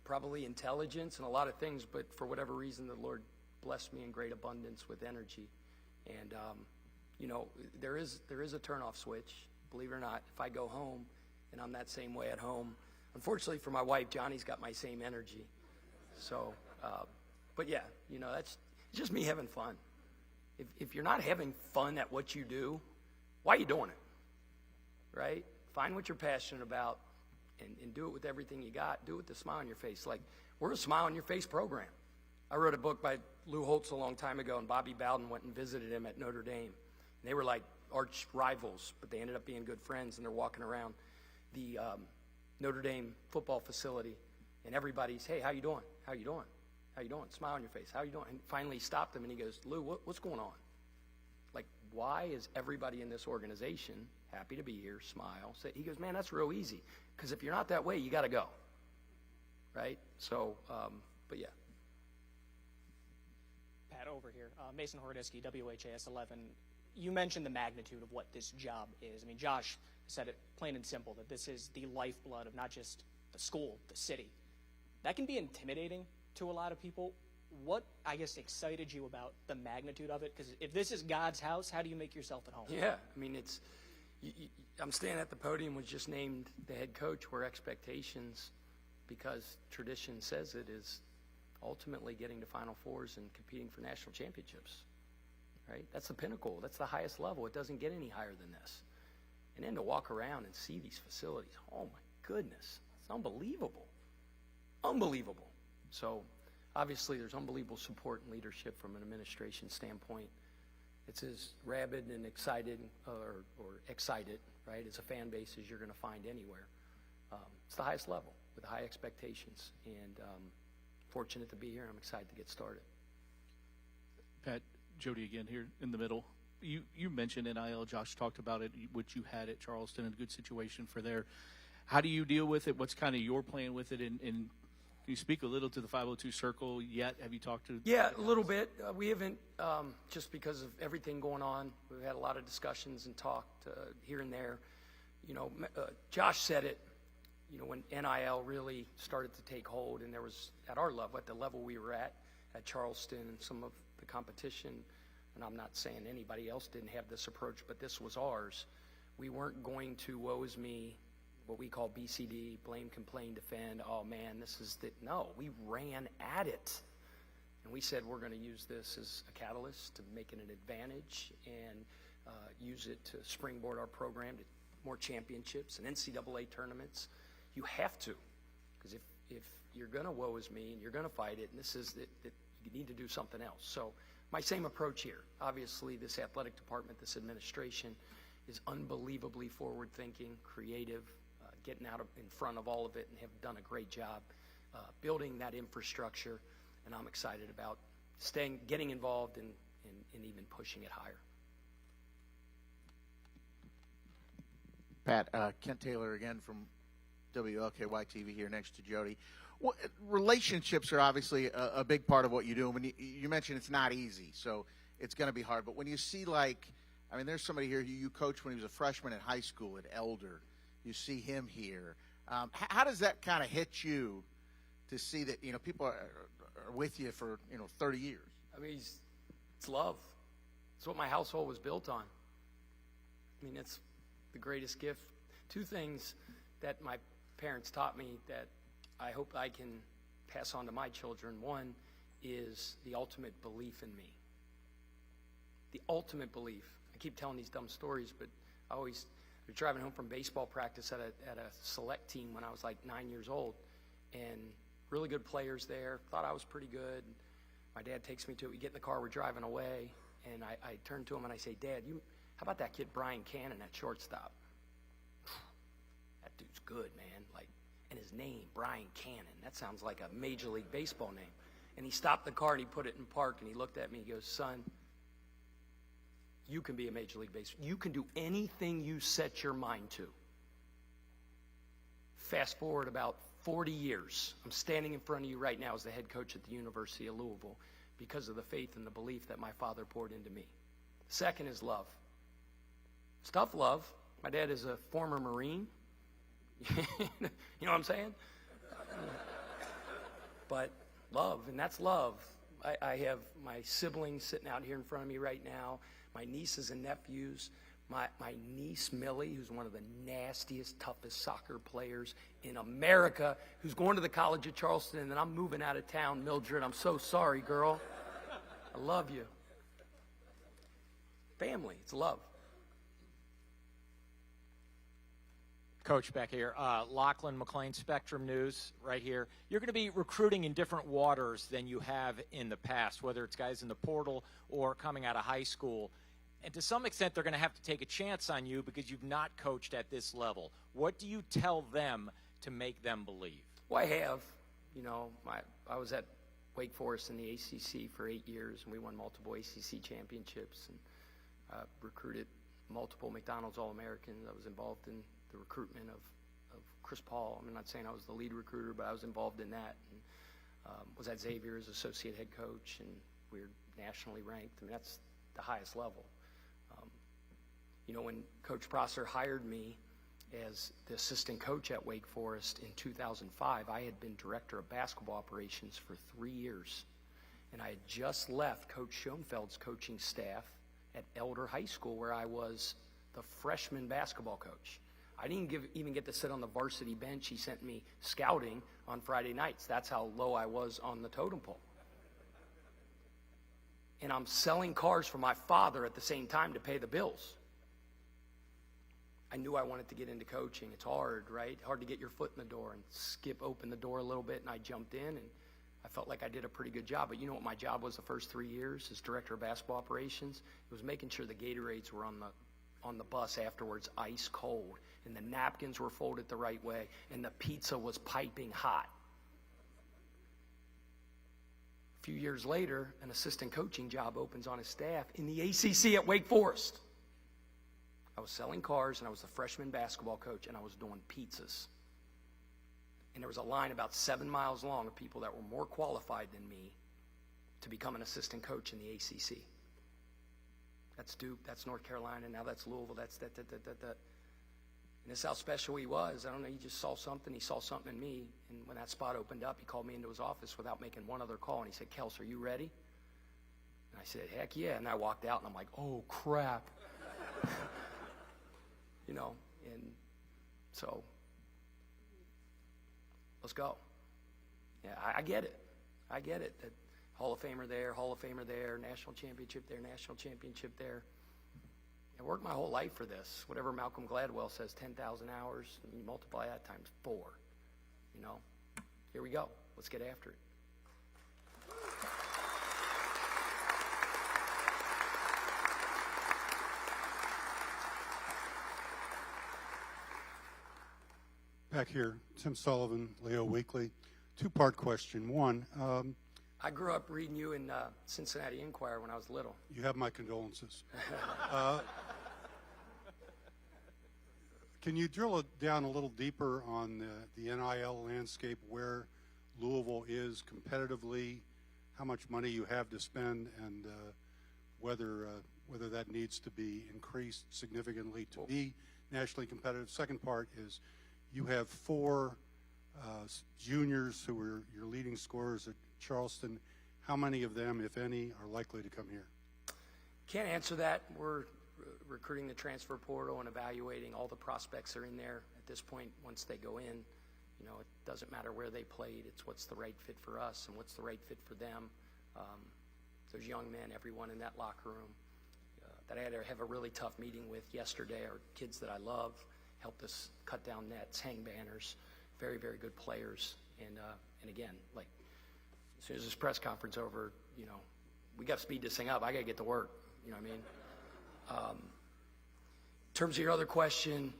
probably intelligence, and a lot of things, but for whatever reason, the Lord blessed me in great abundance with energy. And, there is a turnoff switch, believe it or not. If I go home and I'm that same way at home, unfortunately for my wife, Johnny's got my same energy. So, but yeah, that's just me having fun. If you're not having fun at what you do, why are you doing it? Right? Find what you're passionate about and do it with everything you got. Do it with a smile on your face. Like, we're a smile on your face program. I wrote a book by Lou Holtz a long time ago, and Bobby Bowden went and visited him at Notre Dame. And they were like arch rivals, but they ended up being good friends, and they're walking around the Notre Dame football facility, and everybody's, hey, how you doing? How you doing? How you doing? Smile on your face. How you doing? And finally he stopped him, and he goes, Lou, what's going on? Like, why is everybody in this organization happy to be here, smile? He goes, man, that's real easy, because if you're not that way, you got to go, right? So, but yeah. Pat, over here. Mason Hordisky, WHAS 11. You mentioned the magnitude of what this job is. I mean, Josh said it plain and simple, that this is the lifeblood of not just the school, the city. That can be intimidating to a lot of people. What, I guess, excited you about the magnitude of it? Because if this is God's house, how do you make yourself at home? Yeah, I mean, I'm standing at the podium, was just named the head coach, where expectations, because tradition says it, is ultimately getting to Final Fours and competing for national championships, right? That's the pinnacle. That's the highest level. It doesn't get any higher than this. And then to walk around and see these facilities, oh my goodness, it's unbelievable. Unbelievable. So obviously there's unbelievable support and leadership from an administration standpoint. It's as rabid and excited, or excited, right, as a fan base as you're going to find anywhere. It's the highest level with high expectations, and fortunate to be here. I'm excited to get started. Pat, Jody again here in the middle. You mentioned NIL. Josh talked about it, what you had at Charleston, a good situation for there. How do you deal with it? What's kind of your plan with it? And can you speak a little to the 502 circle yet? Have you talked to? Yeah, a little bit. We haven't, just because of everything going on. We've had a lot of discussions and talked here and there. Josh said it, when NIL really started to take hold, and there was, at our level, at the level we were at Charleston and some of the competition, and I'm not saying anybody else didn't have this approach, but this was ours. We weren't going to woe is me, what we call BCD, blame, complain, defend, oh man, this is the, no, we ran at it. And we said we're going to use this as a catalyst to make it an advantage and use it to springboard our program to more championships and NCAA tournaments. You have to, because if you're going to woe is me and you're going to fight it, and this is that you need to do something else. So my same approach here. Obviously, this athletic department, this administration is unbelievably forward-thinking, creative, getting out in front of all of it, and have done a great job building that infrastructure. And I'm excited about getting involved and even pushing it higher. Pat, Kent Taylor again from WLKY TV here next to Jody. Well, relationships are obviously a big part of what you do. When you mentioned it's not easy, so it's going to be hard. But when you see, there's somebody here who you coached when he was a freshman in high school at Elder. You see him here. How does that kind of hit you to see that, people are with you for, 30 years? I mean, it's love. It's what my household was built on. I mean, it's the greatest gift. Two things that my parents taught me that I hope I can pass on to my children. One is the ultimate belief in me. The ultimate belief. I keep telling these dumb stories, but I was driving home from baseball practice at a select team when I was like 9 years old, and really good players there. Thought I was pretty good. My dad takes me to it. We get in the car. We're driving away, and I turn to him and I say, Dad, how about that kid Brian Cannon at shortstop? That dude's good, man. And his name, Brian Cannon. That sounds like a Major League Baseball name. And he stopped the car and he put it in park and he looked at me. He goes, son, you can be a Major League Baseball. You can do anything you set your mind to. Fast forward about 40 years. I'm standing in front of you right now as the head coach at the University of Louisville because of the faith and the belief that my father poured into me. Second is love. It's tough love. My dad is a former Marine. You know what I'm saying? But love, and that's love. I have my siblings sitting out here in front of me right now, my nieces and nephews, my niece Millie, who's one of the nastiest, toughest soccer players in America, who's going to the College of Charleston, and then I'm moving out of town. Mildred, I'm so sorry, girl. I love you. Family, it's love. Coach back here, Lachlan McLean, Spectrum News, right here. You're going to be recruiting in different waters than you have in the past, whether it's guys in the portal or coming out of high school. And to some extent, they're going to have to take a chance on you because you've not coached at this level. What do you tell them to make them believe? Well, I have. You know, I was at Wake Forest in the ACC for 8 years, and we won multiple ACC championships and recruited multiple McDonald's All-Americans. I was involved in the recruitment of Chris Paul. I'm not saying I was the lead recruiter, but I was involved in that. And was at Xavier as associate head coach, and we were nationally ranked. I mean, that's the highest level. You know, when Coach Prosser hired me as the assistant coach at Wake Forest in 2005, I had been director of basketball operations for 3 years. And I had just left Coach Schoenfeld's coaching staff at Elder High School, where I was the freshman basketball coach. I didn't even get to sit on the varsity bench. He sent me scouting on Friday nights. That's how low I was on the totem pole. And I'm selling cars for my father at the same time to pay the bills. I knew I wanted to get into coaching. It's hard, right? Hard to get your foot in the door, and Skip opened the door a little bit, and I jumped in, and I felt like I did a pretty good job. But you know what my job was the first 3 years as director of basketball operations? It was making sure the Gatorades were on the bus afterwards, ice cold, and the napkins were folded the right way, and the pizza was piping hot. A few years later, an assistant coaching job opens on his staff in the ACC at Wake Forest. I was selling cars, and I was the freshman basketball coach, and I was doing pizzas. And there was a line about 7 miles long of people that were more qualified than me to become an assistant coach in the ACC. That's Duke, that's North Carolina, now that's Louisville, that's that. And this is how special he was. I don't know, he just saw something. He saw something in me. And when that spot opened up, he called me into his office without making one other call. And he said, "Kels, are you ready?" And I said, "Heck yeah." And I walked out, and I'm like, "Oh, crap." You know, and so let's go. Yeah, I get it. I get it. That Hall of Famer there, Hall of Famer there, national championship there, national championship there. I worked my whole life for this. Whatever Malcolm Gladwell says, 10,000 hours, and you multiply that times 4. You know, here we go. Let's get after it. Back here, Tim Sullivan, Leo Weekly. Two-part question. One, I grew up reading you in Cincinnati Enquirer when I was little. you have my condolences. Can you drill it down a little deeper on the NIL landscape, where Louisville is competitively, how much money you have to spend, and whether that needs to be increased significantly to be nationally competitive? Second part is, you have 4 juniors who are your leading scorers at Charleston. How many of them, if any, are likely to come here? Can't answer that. We're recruiting the transfer portal and evaluating all the prospects that are in there at this point. Once they go in, you know, it doesn't matter where they played. It's what's the right fit for us and what's the right fit for them. Those young men, everyone in that locker room that I had to have a really tough meeting with yesterday are kids that I love, helped us cut down nets, hang banners, very, very good players. And again, like, as soon as this press conference over, you know, we got to speed this thing up. I got to get to work. You know what I mean? In terms of your other question,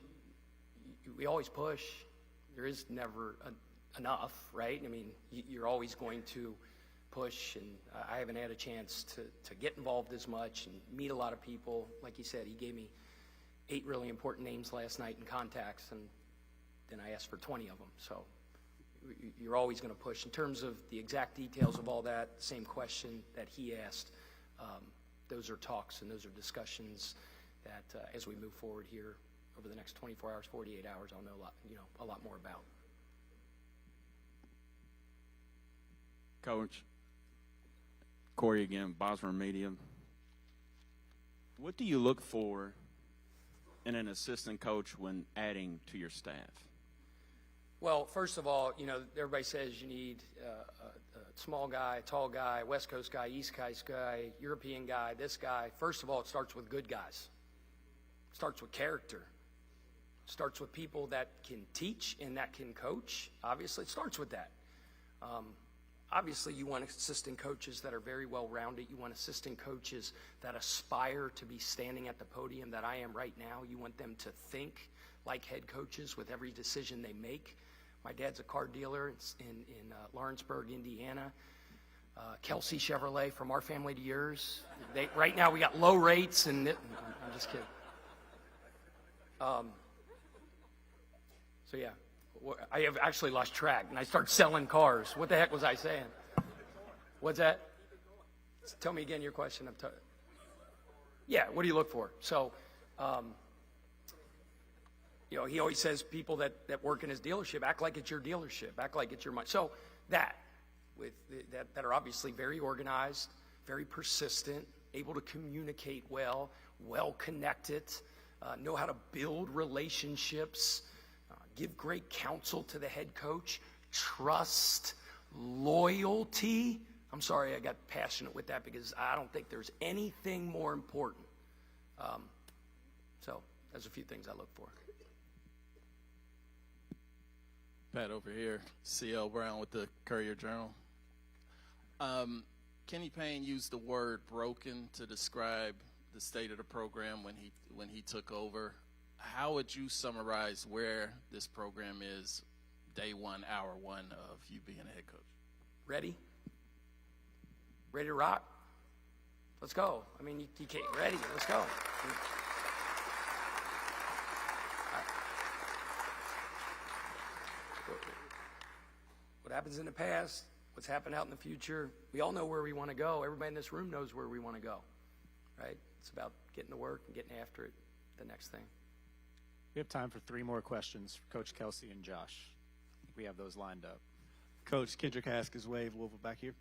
we always push. There is never enough, right? I mean, you're always going to push, and I haven't had a chance to get involved as much and meet a lot of people. Like you said, he gave me 8 really important names last night in contacts, and then I asked for 20 of them. So you're always going to push. In terms of the exact details of all that, same question that he asked, those are talks and those are discussions that as we move forward here over the next 24 hours, 48 hours, I'll know a lot more about. Coach, Corey again, Bosmer Media. What do you look for in an assistant coach when adding to your staff? Well, first of all, everybody says you need a small guy, a tall guy, West Coast guy, East Coast guy, European guy, this guy. First of all, it starts with good guys. It starts with character. It starts with people that can teach and that can coach. Obviously, it starts with that. Obviously, you want assistant coaches that are very well-rounded. You want assistant coaches that aspire to be standing at the podium that I am right now. You want them to think like head coaches with every decision they make. My dad's a car dealer in Lawrenceburg, Indiana. Kelsey Chevrolet, from our family to yours. Right now, we got low rates, and I'm just kidding. So, yeah. I have actually lost track, and I started selling cars. What the heck was I saying? What's that? Tell me again your question. Yeah, what do you look for? So, he always says people that work in his dealership, act like it's your dealership, act like it's your money. So that are obviously very organized, very persistent, able to communicate well connected, know how to build relationships, give great counsel to the head coach, trust, loyalty. I'm sorry I got passionate with that because I don't think there's anything more important. So there's a few things I look for. Pat over here, C.L. Brown with the Courier-Journal. Kenny Payne used the word broken to describe the state of the program when he took over. How would you summarize where this program is day one, hour one of you being a head coach? Ready? Ready to rock? Let's go. I mean, you can't. Ready? Let's go. What happens in the past, what's happened out in the future, we all know where we want to go. Everybody in this room knows where we want to go, right? It's about getting to work and getting after it, the next thing. We have time for 3 more questions for Coach Kelsey and Josh. I think we have those lined up. Coach, Kendrick Haskins Wave, Louisville back here.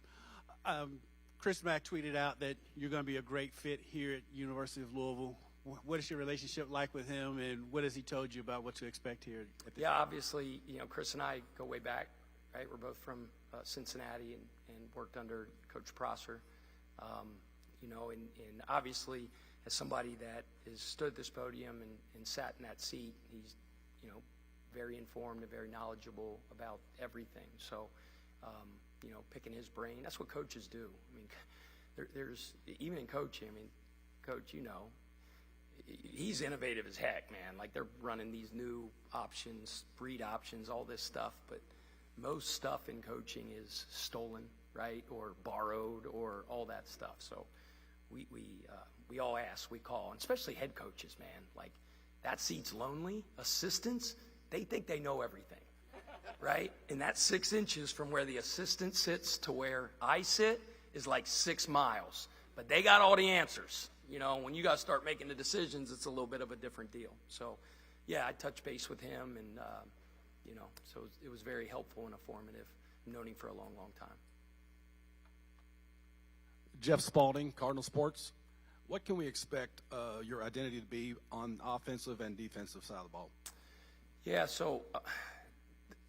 Chris Mack tweeted out that you're going to be a great fit here at University of Louisville. What is your relationship like with him, and what has he told you about what to expect here? Yeah, obviously, Chris and I go way back, right? We're both from Cincinnati and worked under Coach Prosser. And obviously, as somebody that has stood at this podium and sat in that seat, he's, very informed and very knowledgeable about everything. So, picking his brain, that's what coaches do. I mean, there's, even in coaching, Coach, he's innovative as heck, man. Like, they're running these new options, breed options, all this stuff, but most stuff in coaching is stolen, right, or borrowed, or all that stuff. So we all ask, we call, and especially head coaches, man. Like, that seat's lonely. Assistants, they think they know everything, right? And that 6 inches from where the assistant sits to where I sit is like 6 miles. But they got all the answers. When you guys start making the decisions, it's a little bit of a different deal. So, yeah, I touched base with him, and, so it was very helpful and informative. I've known him for a long, long time. Jeff Spalding, Cardinal Sports. What can we expect your identity to be on offensive and defensive side of the ball? Yeah, so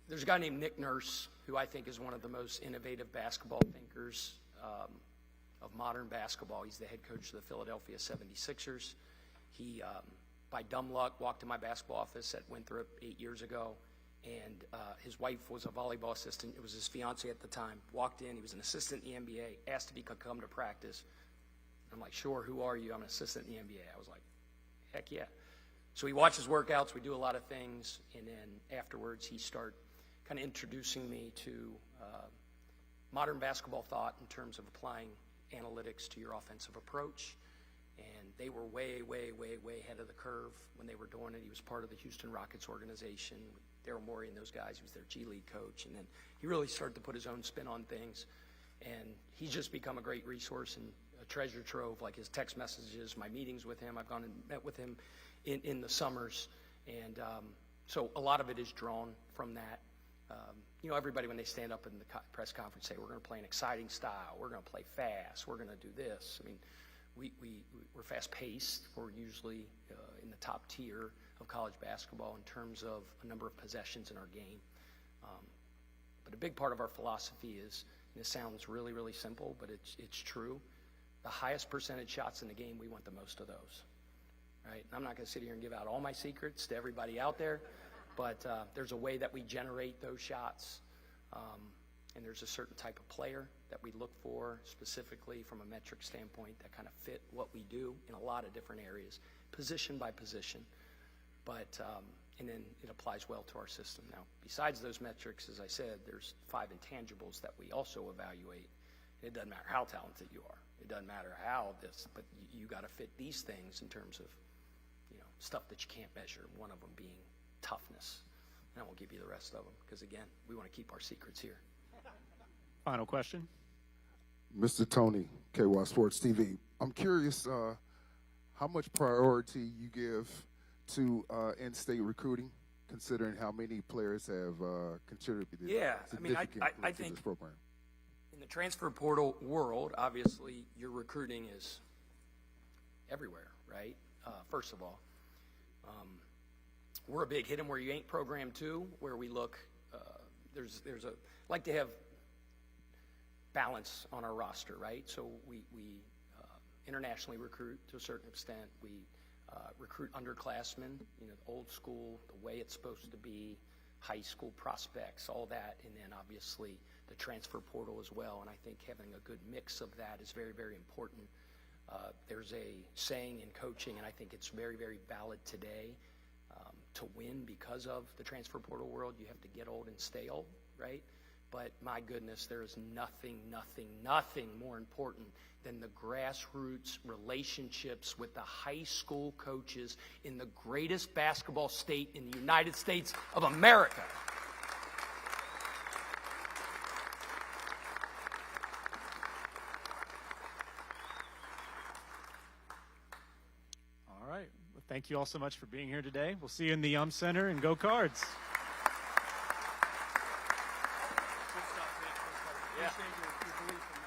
there's a guy named Nick Nurse, who I think is one of the most innovative basketball thinkers of modern basketball. He's the head coach of the Philadelphia 76ers. He, by dumb luck, walked in my basketball office at Winthrop 8 years ago, and his wife was a volleyball assistant. It was his fiance at the time. Walked in, he was an assistant in the NBA, asked if he could come to practice. I'm like, sure, who are you? I'm an assistant in the NBA. I was like, heck yeah. So he watches workouts, we do a lot of things, and then afterwards he started kind of introducing me to modern basketball thought in terms of applying analytics to your offensive approach. And they were way, way, way, way ahead of the curve when they were doing it. He was part of the Houston Rockets organization, Daryl Morey and those guys. He was their G League coach. And then he really started to put his own spin on things. And he's just become a great resource and a treasure trove, like his text messages, my meetings with him. I've gone and met with him in the summers. And so a lot of it is drawn from that. You know, everybody, when they stand up in the press conference, say, we're going to play an exciting style. We're going to play fast. We're going to do this. I mean, we're fast-paced. We're usually in the top tier of college basketball in terms of a number of possessions in our game. But a big part of our philosophy is, and this sounds really, really simple, but it's true, the highest percentage shots in the game, we want the most of those. Right? And I'm not going to sit here and give out all my secrets to everybody out there, but there's a way that we generate those shots, and there's a certain type of player that we look for specifically from a metric standpoint that kind of fit what we do in a lot of different areas, position by position. But and then it applies well to our system. Now, besides those metrics, as I said, there's 5 intangibles that we also evaluate. It doesn't matter how talented you are. It doesn't matter how this, but you got to fit these things in terms of, you know, stuff that you can't measure. One of them being toughness. And I won't give you the rest of them because, again, we want to keep our secrets here. Final question. Mr. Tony, KY Sports TV. I'm curious how much priority you give to in-state recruiting, considering how many players have contributed significantly I to think this program. In the transfer portal world, obviously, your recruiting is everywhere, right? First of all, we're a big hit 'em where you ain't program too, where we look. There's like to have balance on our roster, right? So we internationally recruit to a certain extent. We recruit underclassmen, you know, old school, the way it's supposed to be, high school prospects, all that, and then obviously the transfer portal as well. And I think having a good mix of that is very, very important. There's a saying in coaching, and I think it's very, very valid today. To win because of the transfer portal world, you have to get old and stale, right? But my goodness, there is nothing more important than the grassroots relationships with the high school coaches in the greatest basketball state in the United States of America. All right. Well, thank you all so much for being here today. We'll see you in the Yum Center, and go Cards. Yeah. Appreciate your belief in